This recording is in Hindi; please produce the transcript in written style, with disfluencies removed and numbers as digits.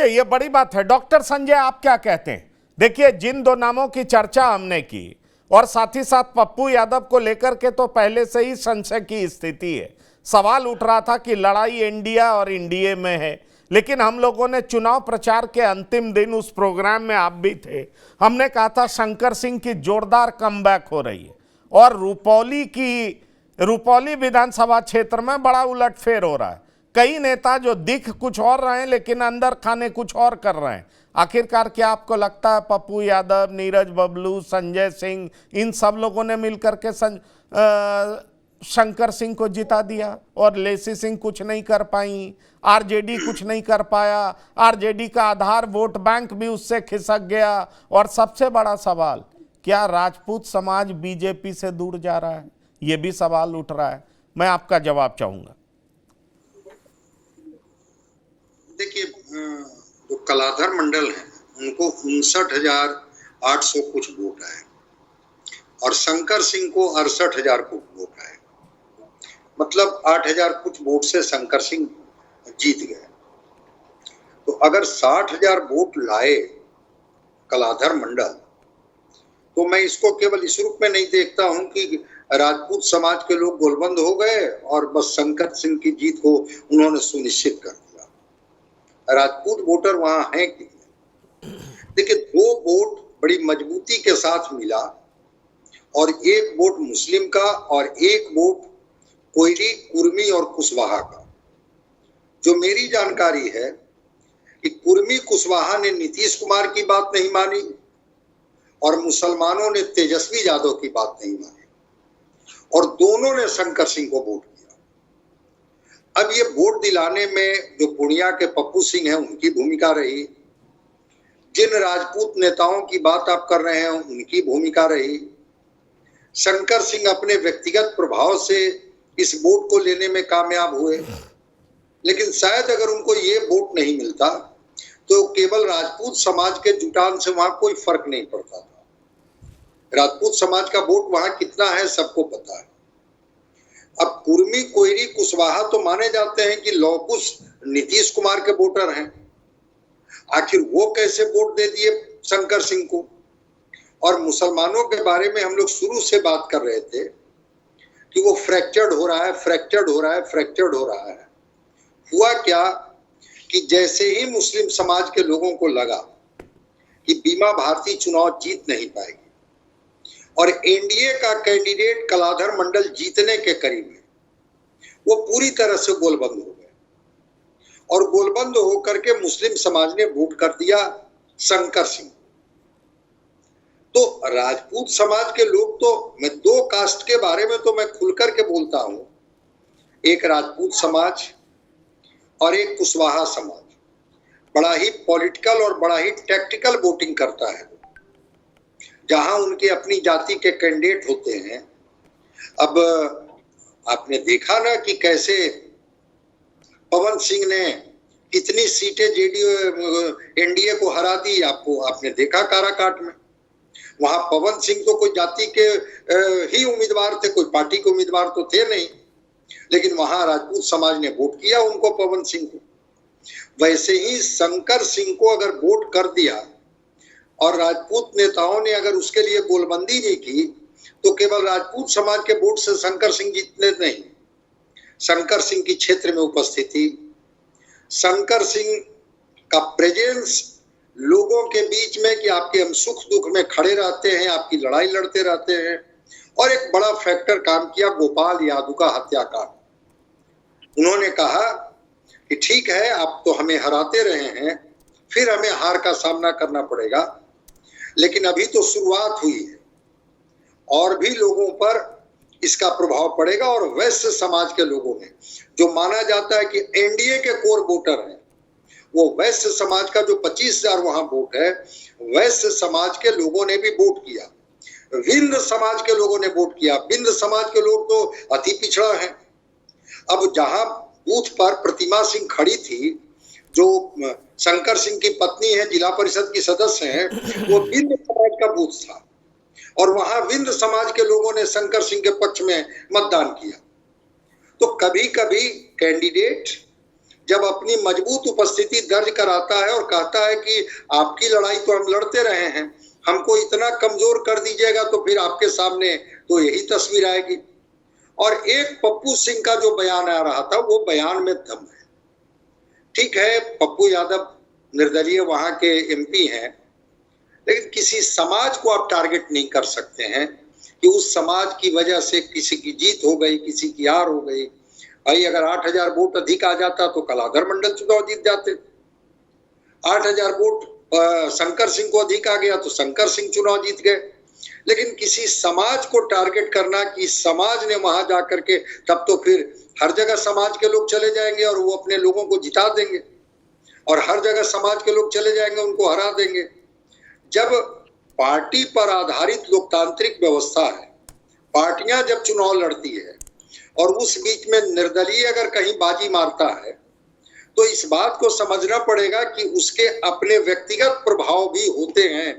चलिए, ये बड़ी बात है। डॉक्टर संजय, आप क्या कहते हैं? देखिए, जिन दो नामों की चर्चा हमने की और साथ ही साथ पप्पू यादव को लेकर के तो पहले से ही संशय की स्थिति है। सवाल उठ रहा था कि लड़ाई इंडिया और एनडीए में है, लेकिन हम लोगों ने चुनाव प्रचार के अंतिम दिन, उस प्रोग्राम में आप भी थे, हमने कहा था शंकर सिंह की जोरदार कमबैक हो रही है और रुपौली विधानसभा क्षेत्र में बड़ा उलटफेर हो रहा है। कई नेता जो दिख कुछ और रहे हैं लेकिन अंदर खाने कुछ और कर रहे हैं। आखिरकार क्या आपको लगता है पप्पू यादव, नीरज बबलू, संजय सिंह, इन सब लोगों ने मिलकर के शंकर सिंह को जिता दिया और लेसी सिंह कुछ नहीं कर पाई, आरजेडी कुछ नहीं कर पाया, आरजेडी का आधार वोट बैंक भी उससे खिसक गया। और सबसे बड़ा सवाल, क्या राजपूत समाज बीजेपी से दूर जा रहा है? ये भी सवाल उठ रहा है। मैं आपका जवाब चाहूंगा। देखिए, जो कलाधर मंडल है उनको 59,800 कुछ वोट आए और शंकर सिंह को 68,000 वोट आए, मतलब 8,000 कुछ वोट से शंकर सिंह जीत गए। तो अगर 60,000 वोट लाए कलाधर मंडल, तो मैं इसको केवल इस रूप में नहीं देखता हूं कि राजपूत समाज के लोग गोलबंद हो गए और बस शंकर सिंह की जीत को उन्होंने सुनिश्चित कर दिया। राजपूत वोटर वहां हैं कि देखिए, 2 वोट बड़ी मजबूती के साथ मिला और 1 वोट मुस्लिम का और 1 वोट कोयरी, कुर्मी और कुशवाहा का। जो मेरी जानकारी है कि कुर्मी कुशवाहा ने नीतीश कुमार की बात नहीं मानी और मुसलमानों ने तेजस्वी यादव की बात नहीं मानी और दोनों ने शंकर सिंह को वोट किया। अब ये वोट दिलाने में जो पूर्णिया के पप्पू सिंह हैं उनकी भूमिका रही, जिन राजपूत नेताओं की बात आप कर रहे हैं उनकी भूमिका रही। शंकर सिंह अपने व्यक्तिगत प्रभाव से इस वोट को लेने में कामयाब हुए, लेकिन शायद अगर उनको ये वोट नहीं मिलता तो केवल राजपूत समाज के जुटान से वहां कोई फर्क नहीं पड़ता था। राजपूत समाज का वोट वहां कितना है सबको पता है। अब कुर्मी, कोयरी, कुशवाहा तो माने जाते हैं कि लौकुश नीतीश कुमार के वोटर हैं, आखिर वो कैसे वोट दे दिए शंकर सिंह को? और मुसलमानों के बारे में हम लोग शुरू से बात कर रहे थे कि वो फ्रैक्चर्ड हो रहा है, फ्रैक्चर्ड हो रहा है, फ्रैक्चर्ड हो रहा है। हुआ क्या कि जैसे ही मुस्लिम समाज के लोगों को लगा कि बीमा भारती चुनाव जीत नहीं पाएगी और एनडीए का कैंडिडेट कलाधर मंडल जीतने के करीब है, वो पूरी तरह से गोलबंद हो गए और गोलबंद होकर के मुस्लिम समाज ने वोट कर दिया शंकर सिंह। तो राजपूत समाज के लोग, तो मैं 2 कास्ट के बारे में तो मैं खुलकर के बोलता हूं, एक राजपूत समाज और एक कुशवाहा समाज बड़ा ही पॉलिटिकल और बड़ा ही टैक्टिकल वोटिंग करता है, जहां उनके अपनी जाति के कैंडिडेट होते हैं। अब आपने देखा ना कि कैसे पवन सिंह ने कितनी सीटें जेडीयू एनडीए को हरा दी, आपने देखा काराकाट में। वहां पवन सिंह तो कोई जाति के ही उम्मीदवार थे, कोई पार्टी के उम्मीदवार तो थे नहीं, लेकिन वहां राजपूत समाज ने वोट किया उनको, पवन सिंह को। वैसे ही शंकर सिंह को अगर वोट कर दिया और राजपूत नेताओं ने अगर उसके लिए गोलबंदी नहीं की तो केवल राजपूत समाज के वोट से शंकर सिंह जीतने नहीं, शंकर सिंह की क्षेत्र में उपस्थिति, शंकर सिंह का प्रेजेंस लोगों के बीच में कि आपके हम सुख दुख में खड़े रहते हैं, आपकी लड़ाई लड़ते रहते हैं। और एक बड़ा फैक्टर काम किया, गोपाल यादव का हत्याकांड। उन्होंने कहा कि ठीक है, आप तो हमें हराते रहे हैं, फिर हमें हार का सामना करना पड़ेगा, लेकिन अभी तो शुरुआत हुई है और भी लोगों पर इसका प्रभाव पड़ेगा। और वैश्य समाज के लोगों में, जो माना जाता है कि एनडीए के कोर वोटर हैं, वो वैश्य समाज का जो 25,000 वहां वोट है, वैश्य समाज के लोगों ने भी वोट किया, विंध्य समाज के लोगों ने वोट किया। विंध्य समाज के लोग तो अति पिछड़ा है। अब जहां बूथ पर प्रतिमा सिंह खड़ी थी, जो शंकर सिंह की पत्नी है, जिला परिषद की सदस्य हैं, वो विंध्य समाज का बूथ था और वहां विंध्य समाज के लोगों ने शंकर सिंह के पक्ष में मतदान किया। तो कभी कभी कैंडिडेट जब अपनी मजबूत उपस्थिति दर्ज कराता है और कहता है कि आपकी लड़ाई तो हम लड़ते रहे हैं, हमको इतना कमजोर कर दीजिएगा तो फिर आपके सामने तो यही तस्वीर आएगी। और एक पप्पू सिंह का जो बयान आ रहा था, वो बयान में दम है। ठीक है, पप्पू यादव निर्दलीय वहां के एमपी हैं, लेकिन किसी समाज को आप टारगेट नहीं कर सकते हैं कि उस समाज की वजह से किसी की जीत हो गई, किसी की हार हो गई। भाई अगर 8,000 वोट अधिक आ जाता तो कलाधर मंडल चुनाव जीत जाते। 8,000 वोट शंकर सिंह को अधिक आ गया तो शंकर सिंह चुनाव जीत गए। लेकिन किसी समाज को टारगेट करना कि समाज ने वहां जाकर के, तब तो फिर हर जगह समाज के लोग चले जाएंगे और वो अपने लोगों को जिता देंगे, और हर जगह समाज के लोग चले जाएंगे, उनको हरा देंगे। जब पार्टी पर आधारित लोकतांत्रिक व्यवस्था है, पार्टियां जब चुनाव लड़ती है और उस बीच में निर्दलीय अगर कहीं बाजी मारता है, तो इस बात को समझना पड़ेगा कि उसके अपने व्यक्तिगत प्रभाव भी होते हैं।